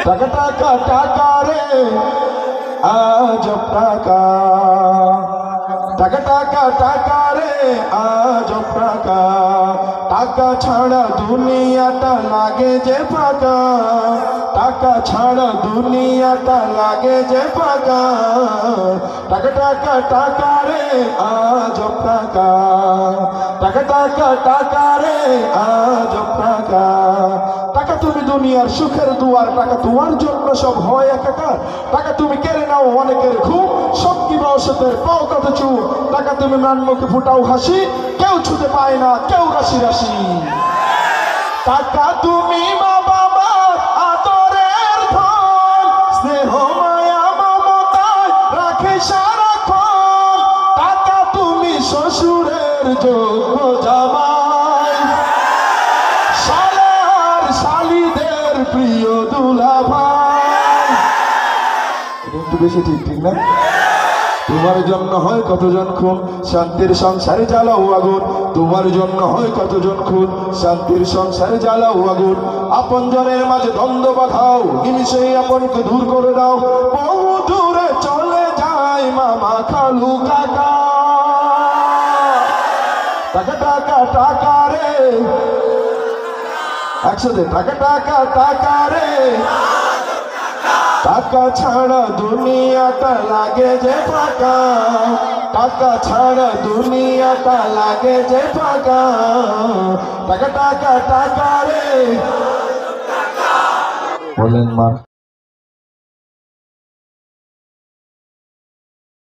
টাকা টাকা টাকা রে আজব টাকা, টাকা টাকা টাকা রে আজব টাকা, টাকা ছাড়া দুনিয়াটা লাগে যে ফাঁকা, টাকা ছাড়া দুনিয়াটা লাগে যে ফাঁকা, টাকা টাকা টাকা রে আজব টাকা, টাকা টাকা টাকা রে আজব টাকা। টাকা তুমি দুনিয়ার সুখের দুয়ার, টাকা তোমার জন্য সব হয় একাকার, টাকা তুমি কেড়ে নাও অনেকের ঘুম, সব কি বসতের পাও কত চুপ, টাকা তুমি মান মুখে ফুটাও হাসি, কেউ ছুতে পায় না কেউ রাশি রাশি। টাকা তুমি মা বাবার আদরের ধন, স্নেহ মায়া মমতায় রাখে সারাক্ষণ, টাকা তুমি শ্বশুরের যোগ্য জামাই, শালার শালিদের প্রিয় দুলাভাই। একটু বেশি ঠিক ঠিক না? তোমার জন্য হয় কতজন খুন, শান্তির সংসারে জ্বালাও আগুন, তোমার জন্য হয় কতজন খুন, শান্তির সংসারে জ্বালাও আগুন। আপন জনের মাঝে দ্বন্দ্ব বাঁধাও, নিমিষেই আপনকে দূর করে দাও, বহু দূরে চলে যায় মামা খালু কাকা। টাকা টাকা টাকা রে একসাথে, টাকা টাকা টাকা রে, টাকা ছাড়া দুনিয়াটা লাগে যে ফাঁকা, টাকা ছাড়া দুনিয়াটা লাগে যে ফাঁকা, টাকা টাকা টাকা রে বলেন মা।